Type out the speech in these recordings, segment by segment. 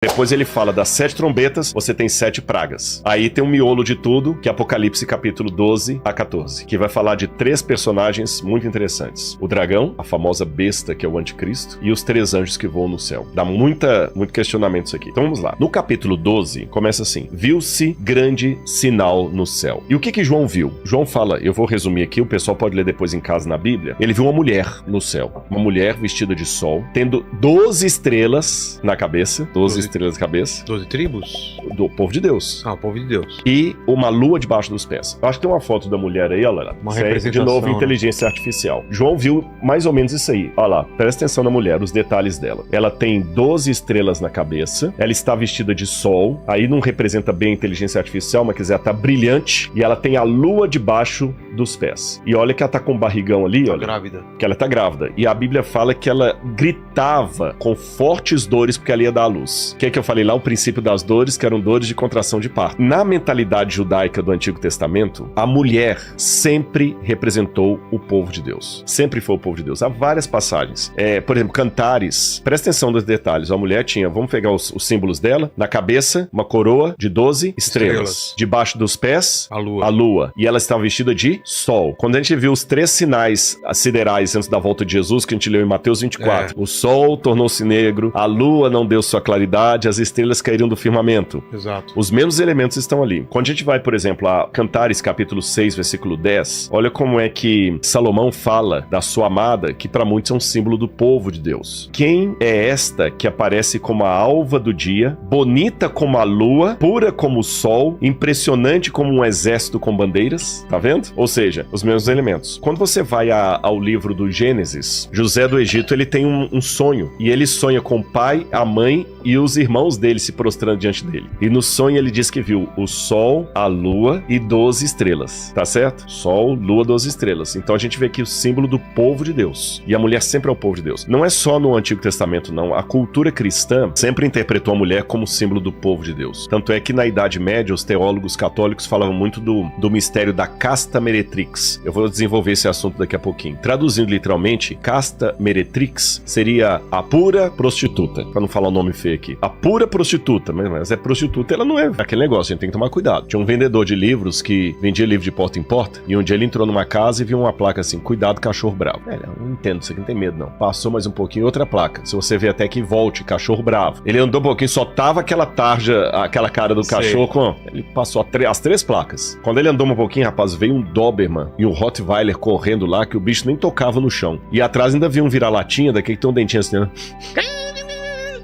Depois ele fala das 7 trombetas, você tem 7 pragas. Aí tem um miolo de tudo, que é Apocalipse capítulo 12 a 14, que vai falar de 3 personagens muito interessantes. O dragão, a famosa besta que é o anticristo, e os 3 anjos que voam no céu. Dá muito questionamento isso aqui. Então vamos lá. No capítulo 12, começa assim: viu-se grande sinal no céu. E o que João viu? João fala, eu vou resumir aqui, o pessoal pode ler depois em casa na Bíblia. Ele viu uma mulher no céu. Uma mulher vestida de sol, tendo 12 estrelas na cabeça. 12 estrelas na cabeça. 12 tribos? Do povo de Deus. Ah, o povo de Deus. E uma lua debaixo dos pés. Eu acho que tem uma foto da mulher aí, olha lá. Uma representação. De novo, inteligência artificial. João viu mais ou menos isso aí. Olha lá, presta atenção na mulher, os detalhes dela. Ela tem 12 estrelas na cabeça, ela está vestida de sol, aí não representa bem a inteligência artificial, mas quer dizer, ela tá brilhante, e ela tem a lua debaixo dos pés. E olha que ela tá com um barrigão ali, olha. Grávida. Que ela tá grávida. E a Bíblia fala que ela gritava com fortes dores porque ela ia dar à luz. O que é que eu falei lá? O princípio das dores, que eram dores de contração de parto. Na mentalidade judaica do Antigo Testamento, a mulher sempre representou o povo de Deus. Sempre foi o povo de Deus. Há várias passagens. Por exemplo, Cantares. Presta atenção nos detalhes. A mulher tinha, vamos pegar os símbolos dela. Na cabeça, uma coroa de 12 estrelas. Debaixo dos pés, a lua. E ela estava vestida de sol. Quando a gente viu os 3 sinais siderais antes da volta de Jesus, que a gente leu em Mateus 24. O sol tornou-se negro, a lua não deu sua claridade, as estrelas caíram do firmamento. Exato. Os mesmos elementos estão ali. Quando a gente vai, por exemplo, a Cantares, capítulo 6, versículo 10, olha como é que Salomão fala da sua amada, que para muitos é um símbolo do povo de Deus. Quem é esta que aparece como a alva do dia, bonita como a lua, pura como o sol, impressionante como um exército com bandeiras? Tá vendo? Ou seja, os mesmos elementos. Quando você vai ao livro do Gênesis, José do Egito, ele tem um sonho, e ele sonha com o pai, a mãe e os irmãos dele se prostrando diante dele. E no sonho ele diz que viu o sol, a lua e 12 estrelas. Tá certo? Sol, lua, 12 estrelas. Então a gente vê aqui o símbolo do povo de Deus. E a mulher sempre é o povo de Deus. Não é só no Antigo Testamento, não. A cultura cristã sempre interpretou a mulher como símbolo do povo de Deus. Tanto é que na Idade Média, os teólogos católicos falavam muito do mistério da casta meretrix. Eu vou desenvolver esse assunto daqui a pouquinho. Traduzindo literalmente, casta meretrix seria a pura prostituta. Pra não falar o nome feio aqui. A pura prostituta. Mas é prostituta, ela não é aquele negócio, a gente tem que tomar cuidado. Tinha um vendedor de livros que vendia livro de porta em porta, e um dia ele entrou numa casa e viu uma placa assim: cuidado, cachorro bravo. Eu não entendo, isso aqui não tem medo não. Passou mais um pouquinho, outra placa. Se você vê até que volte, cachorro bravo. Ele andou um pouquinho, só tava aquela tarja, aquela cara do cachorro com... Ele passou as 3 placas. Quando ele andou um pouquinho, rapaz, veio um Doberman e um Rottweiler correndo lá, que o bicho nem tocava no chão. E atrás ainda viu um vira-latinha, daquele que tem um dentinho assim, né?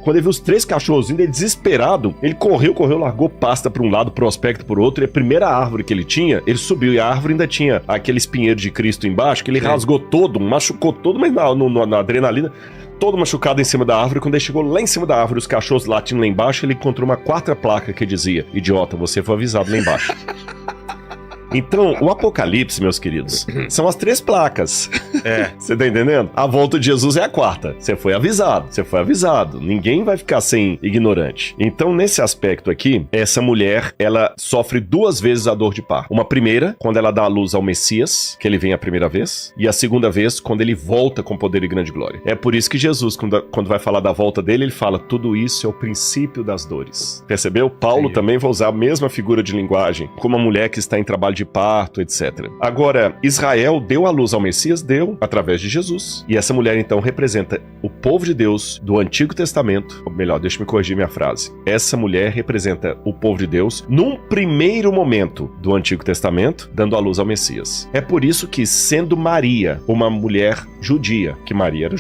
Quando ele viu os 3 cachorros vindo, ele desesperado, ele correu, largou pasta pra um lado, prospecto por outro, e a primeira árvore que ele tinha, ele subiu, e a árvore ainda tinha aquele espinheiro de Cristo embaixo, que ele rasgou todo, machucou todo, mas na adrenalina, todo machucado em cima da árvore. Quando ele chegou lá em cima da árvore, os cachorros latindo lá embaixo, ele encontrou uma 4ª placa que dizia: idiota, você foi avisado lá embaixo. Então, o Apocalipse, meus queridos, são as 3 placas. Você tá entendendo? A volta de Jesus é a 4ª. Você foi avisado. Ninguém vai ficar sem ignorante. Então, nesse aspecto aqui, essa mulher, ela sofre 2 vezes a dor de parto. Uma primeira, quando ela dá à luz ao Messias, que ele vem a primeira vez, e a segunda vez, quando ele volta com poder e grande glória. É por isso que Jesus, quando vai falar da volta dele, ele fala: tudo isso é o princípio das dores. Percebeu? Paulo também vai usar a mesma figura de linguagem, como uma mulher que está em trabalho de parto, etc. Agora, Israel deu à luz ao Messias? Deu, através de Jesus. E essa mulher, então, representa o povo de Deus do Antigo Testamento. Ou melhor, deixa eu me corrigir minha frase. Essa mulher representa o povo de Deus num primeiro momento do Antigo Testamento, dando à luz ao Messias. É por isso que, sendo Maria uma mulher judia, que Maria era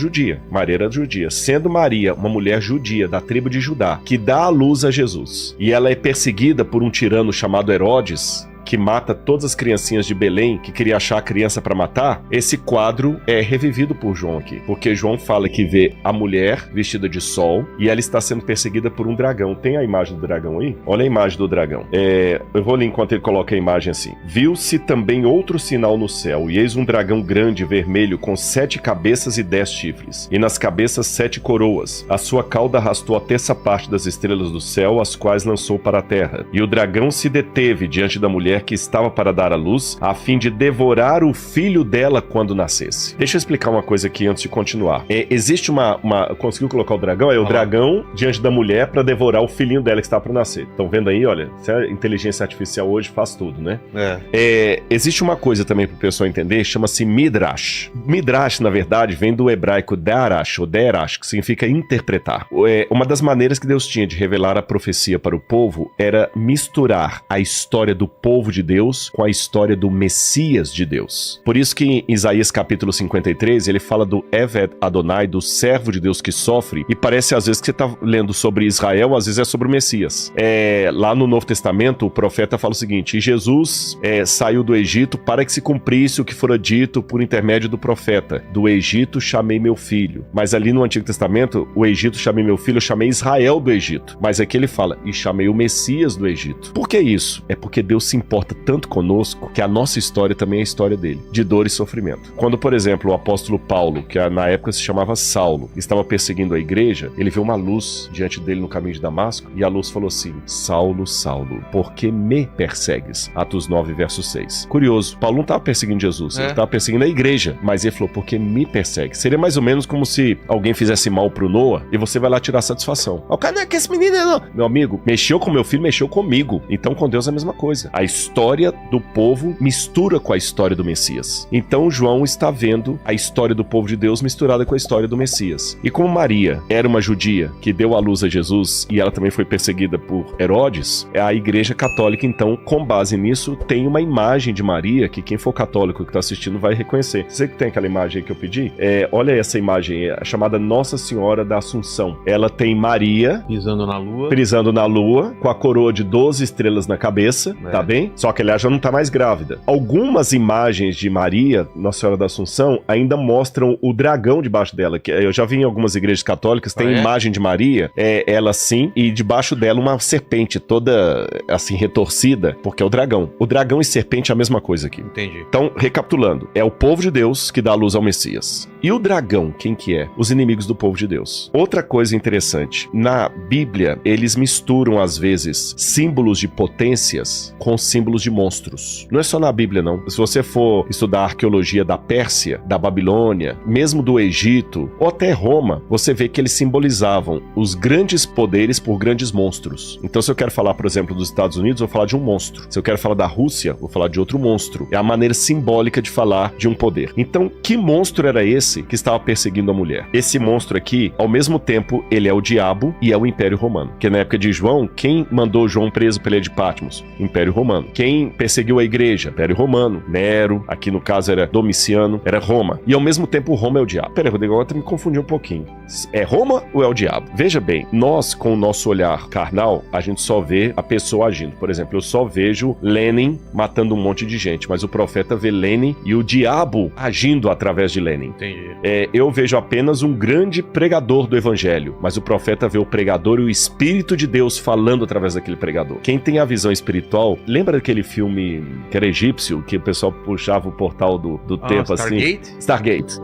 judia, sendo Maria uma mulher judia da tribo de Judá, que dá à luz a Jesus, e ela é perseguida por um tirano chamado Herodes, que mata todas as criancinhas de Belém, que queria achar a criança para matar, esse quadro é revivido por João aqui. Porque João fala que vê a mulher vestida de sol e ela está sendo perseguida por um dragão. Tem a imagem do dragão aí? Olha a imagem do dragão. Eu vou ler enquanto ele coloca a imagem assim. Viu-se também outro sinal no céu, e eis um dragão grande vermelho com 7 cabeças e 10 chifres, e nas cabeças 7 coroas. A sua cauda arrastou a 3ª parte das estrelas do céu, as quais lançou para a terra. E o dragão se deteve diante da mulher mulher que estava para dar à luz, a fim de devorar o filho dela quando nascesse. Deixa eu explicar uma coisa aqui antes de continuar. Existe uma... Conseguiu colocar o dragão? É o dragão diante da mulher para devorar o filhinho dela que está para nascer. Estão vendo aí? Olha, a inteligência artificial hoje faz tudo, né? Existe uma coisa também para o pessoal entender, chama-se Midrash. Midrash, na verdade, vem do hebraico Darash, ou Derash, que significa interpretar. Uma das maneiras que Deus tinha de revelar a profecia para o povo era misturar a história do povo de Deus com a história do Messias de Deus. Por isso que em Isaías capítulo 53, ele fala do Eved Adonai, do servo de Deus que sofre, e parece às vezes que você está lendo sobre Israel, às vezes é sobre o Messias. Lá no Novo Testamento, o profeta fala o seguinte: Jesus saiu do Egito para que se cumprisse o que fora dito por intermédio do profeta. Do Egito chamei meu filho. Mas ali no Antigo Testamento, o Egito chamei meu filho, eu chamei Israel do Egito. Mas aqui ele fala, e chamei o Messias do Egito. Por que isso? É porque Deus se importa tanto conosco que a nossa história também é a história dele, de dor e sofrimento. Quando, por exemplo, o apóstolo Paulo, que na época se chamava Saulo, estava perseguindo a igreja, ele viu uma luz diante dele no caminho de Damasco, e a luz falou assim: Saulo, Saulo, por que me persegues? Atos 9, verso 6. Curioso, Paulo não estava perseguindo Jesus, ele estava perseguindo a igreja, mas ele falou, por que me persegue? Seria mais ou menos como se alguém fizesse mal pro Noah e você vai lá tirar satisfação. O cara, não é que esse menino não. Meu amigo, mexeu com meu filho, mexeu comigo. Então com Deus é a mesma coisa. A história do povo mistura com a história do Messias. Então João está vendo a história do povo de Deus misturada com a história do Messias. E como Maria era uma judia que deu à luz a Jesus e ela também foi perseguida por Herodes, a igreja católica, então, com base nisso, tem uma imagem de Maria que quem for católico que está assistindo vai reconhecer. Você que tem aquela imagem aí que eu pedi? Olha essa imagem, a chamada Nossa Senhora da Assunção. Ela tem Maria pisando na lua, com a coroa de 12 estrelas na cabeça, tá bem? Só que ela já não tá mais grávida. Algumas imagens de Maria, Nossa Senhora da Assunção, ainda mostram o dragão debaixo dela. Que eu já vi em algumas igrejas católicas, tem imagem de Maria, ela assim, e debaixo dela uma serpente toda assim retorcida, porque é o dragão. O dragão e serpente é a mesma coisa aqui. Entendi. Então, recapitulando, é o povo de Deus que dá luz ao Messias. E o dragão, quem que é? Os inimigos do povo de Deus. Outra coisa interessante, na Bíblia, eles misturam às vezes símbolos de potências com símbolos de monstros. Não é só na Bíblia, não. Se você for estudar a arqueologia da Pérsia, da Babilônia, mesmo do Egito, ou até Roma, você vê que eles simbolizavam os grandes poderes por grandes monstros. Então, se eu quero falar, por exemplo, dos Estados Unidos, vou falar de um monstro. Se eu quero falar da Rússia, vou falar de outro monstro. É a maneira simbólica de falar de um poder. Então, que monstro era esse que estava perseguindo a mulher? Esse monstro aqui, ao mesmo tempo, ele é o diabo e é o Império Romano. Porque na época de João, quem mandou João preso pela ilha de Patmos? Império Romano. Quem perseguiu a igreja? Império Romano. Nero, aqui no caso era Domiciano, era Roma. E ao mesmo tempo, Roma é o diabo. Peraí, Rodrigo, agora me confundi um pouquinho. É Roma ou é o diabo? Veja bem, nós, com o nosso olhar carnal, a gente só vê a pessoa agindo. Por exemplo, eu só vejo Lenin matando um monte de gente, mas o profeta vê Lenin e o diabo agindo através de Lenin. Entendi. Eu vejo apenas um grande pregador do evangelho, mas o profeta vê o pregador e o Espírito de Deus falando através daquele pregador. Quem tem a visão espiritual, lembra daquele filme que era egípcio, que o pessoal puxava o portal do tempo Stargate? assim? Stargate.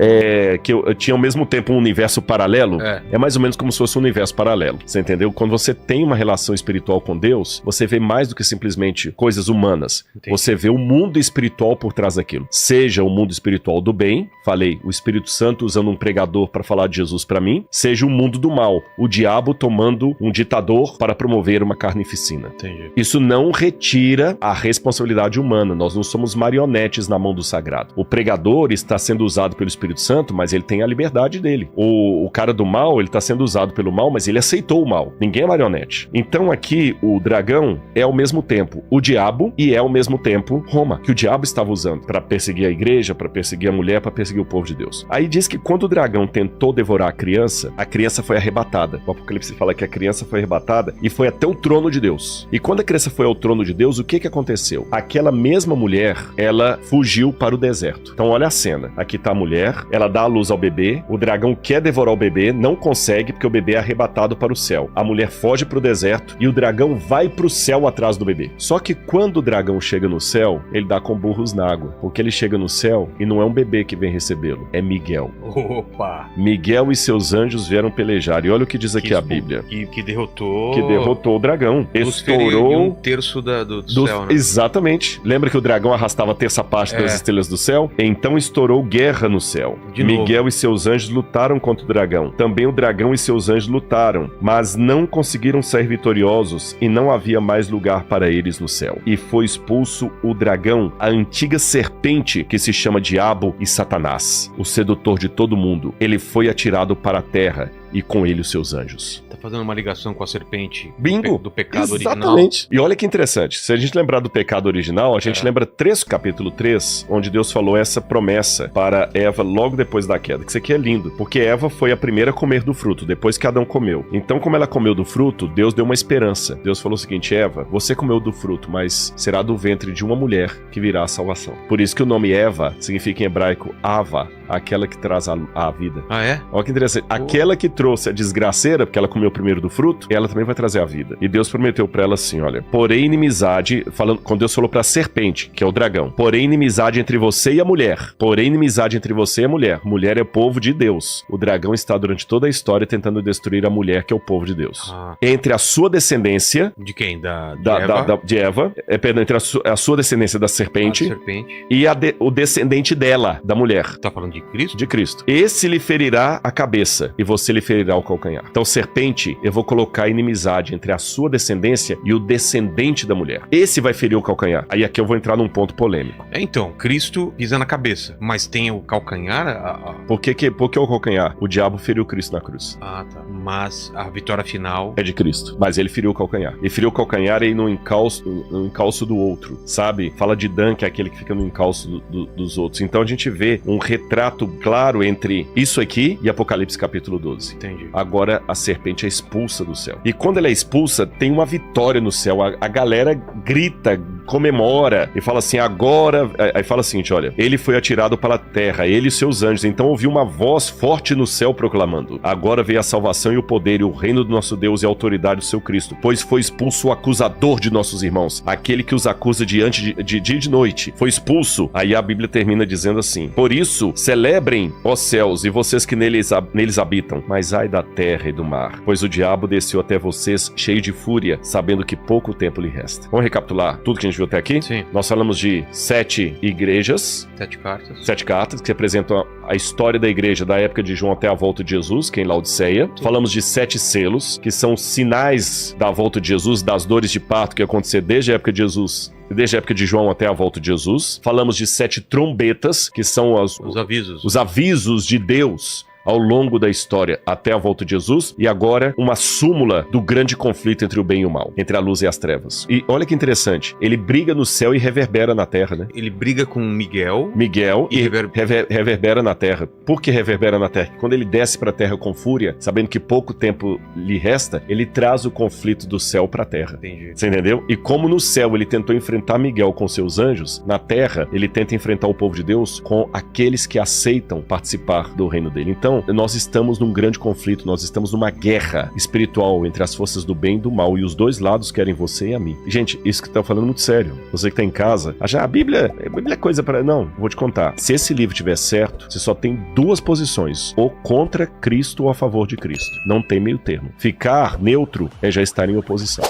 Que tinha ao mesmo tempo um universo paralelo. É mais ou menos como se fosse um universo paralelo. Você entendeu? Quando você tem uma relação espiritual com Deus, você vê mais do que simplesmente coisas humanas. Entendi. Você vê o mundo espiritual por trás daquilo. Seja o mundo espiritual do bem, falei, o Espírito Santo usando um pregador para falar de Jesus para mim, seja o mundo do mal, o diabo tomando um ditador para promover uma carnificina. Entendi. Isso não retira a responsabilidade humana. Nós não somos marionetes na mão do sagrado. O pregador está sendo usado pelo Espírito Santo, mas ele tem a liberdade dele. O cara do mal, ele está sendo usado pelo mal, mas ele aceitou o mal. Ninguém é marionete. Então aqui, o dragão é ao mesmo tempo o diabo e é ao mesmo tempo Roma, que o diabo estava usando para perseguir a igreja, para perseguir a mulher, para perseguir o povo de Deus. Aí diz que quando o dragão tentou devorar a criança foi arrebatada. O Apocalipse fala que a criança foi arrebatada e foi até o trono de Deus. E quando a criança foi ao trono de Deus, o que aconteceu? Aquela mesma mulher, ela fugiu para o deserto. Então olha a cena. Aqui tá a mulher, ela dá a luz ao bebê, o dragão quer devorar o bebê, não consegue porque o bebê é arrebatado para o céu. A mulher foge para o deserto e o dragão vai para o céu atrás do bebê. Só que quando o dragão chega no céu, ele dá com burros na água, porque ele chega no céu e não é um bebê que vem recebê-lo, é Miguel Miguel. Opa! Miguel e seus anjos vieram pelejar. E olha o que diz aqui a Bíblia. Que derrotou... Que derrotou o dragão. Estourou... um terço do céu, né? Exatamente. Lembra que o dragão arrastava a terça parte das estrelas do céu? Então estourou guerra no céu. Miguel e seus anjos lutaram contra o dragão. Também o dragão e seus anjos lutaram, mas não conseguiram sair vitoriosos e não havia mais lugar para eles no céu. E foi expulso o dragão, a antiga serpente que se chama Diabo e Satanás, o sedutor de todo mundo. Ele foi atirado para a terra e com ele os seus anjos. Tá fazendo uma ligação com a serpente. Bingo! Do pecado Exatamente. original. E olha que interessante, se a gente lembrar do pecado original, a gente lembra capítulo 3, onde Deus falou essa promessa para Eva logo depois da queda, que isso aqui é lindo, porque Eva foi a primeira a comer do fruto, depois que Adão comeu. Então, como ela comeu do fruto, Deus deu uma esperança. Deus falou o seguinte: Eva, você comeu do fruto, mas será do ventre de uma mulher que virá a salvação. Por isso que o nome Eva significa em hebraico Ava, aquela que traz a vida. Ah, é? Olha que interessante. Aquela que trouxe a desgraceira, porque ela comeu primeiro do fruto, ela também vai trazer a vida. E Deus prometeu pra ela assim, olha, porém inimizade, quando Deus falou pra serpente, que é o dragão, porém inimizade entre você e a mulher. Porém inimizade entre você e a mulher. Mulher é povo de Deus. O dragão está durante toda a história tentando destruir a mulher, que é o povo de Deus. Entre a sua descendência... De quem? De Eva. Perdão, entre a sua descendência da serpente. E o descendente dela, da mulher. Tá falando de Cristo? De Cristo. Esse lhe ferirá a cabeça e você lhe ferirá o calcanhar. Então, serpente, eu vou colocar inimizade entre a sua descendência e o descendente da mulher. Esse vai ferir o calcanhar. Aí aqui eu vou entrar num ponto polêmico. Então, Cristo pisa na cabeça, mas tem o calcanhar? Por que o calcanhar? O diabo feriu Cristo na cruz. Ah, tá. Mas a vitória final... é de Cristo. Mas ele feriu o calcanhar. E feriu o calcanhar aí no encalço do outro, sabe? Fala de Dan, que é aquele que fica no encalço dos outros. Então a gente vê um retrato claro entre isso aqui e Apocalipse capítulo 12. Entendi. Agora a serpente é expulsa do céu. E quando ela é expulsa, tem uma vitória no céu. A galera grita, comemora e fala assim, agora... Aí fala assim, olha, ele foi atirado para a terra, ele e seus anjos. Então ouviu uma voz forte no céu proclamando, agora veio a salvação e o poder e o reino do nosso Deus e a autoridade do seu Cristo, pois foi expulso o acusador de nossos irmãos, aquele que os acusa diante de dia e de noite. Foi expulso. Aí a Bíblia termina dizendo assim, por isso, celebrem, ó céus, e vocês que neles habitam, mas ai da terra e do mar, pois o diabo desceu até vocês cheio de fúria, sabendo que pouco tempo lhe resta. Vamos recapitular tudo que a gente viu até aqui? Sim. Nós falamos de 7 igrejas. 7 cartas que representam a história da igreja da época de João até a volta de Jesus, que é em Laodiceia. Sim. Falamos de 7 selos, que são sinais da volta de Jesus, das dores de parto que ia acontecer desde a época de Jesus, desde a época de João até a volta de Jesus. Falamos de 7 trombetas, que são os avisos de Deus ao longo da história até a volta de Jesus, e agora uma súmula do grande conflito entre o bem e o mal, entre a luz e as trevas. E olha que interessante, ele briga no céu e reverbera na terra, né? Ele briga com Miguel e reverbera na terra. Por que reverbera na terra? Quando ele desce pra terra com fúria, sabendo que pouco tempo lhe resta, ele traz o conflito do céu pra terra. Entendi. Você entendeu? E como no céu ele tentou enfrentar Miguel com seus anjos, na terra ele tenta enfrentar o povo de Deus com aqueles que aceitam participar do reino dele. Então, nós estamos num grande conflito, nós estamos numa guerra espiritual entre as forças do bem e do mal, e os dois lados querem você e a mim. Gente, isso que tá falando muito sério. Você que tá em casa, a Bíblia é coisa para... Não, vou te contar. Se esse livro tiver certo, você só tem 2 posições, ou contra Cristo ou a favor de Cristo. Não tem meio termo. Ficar neutro é já estar em oposição.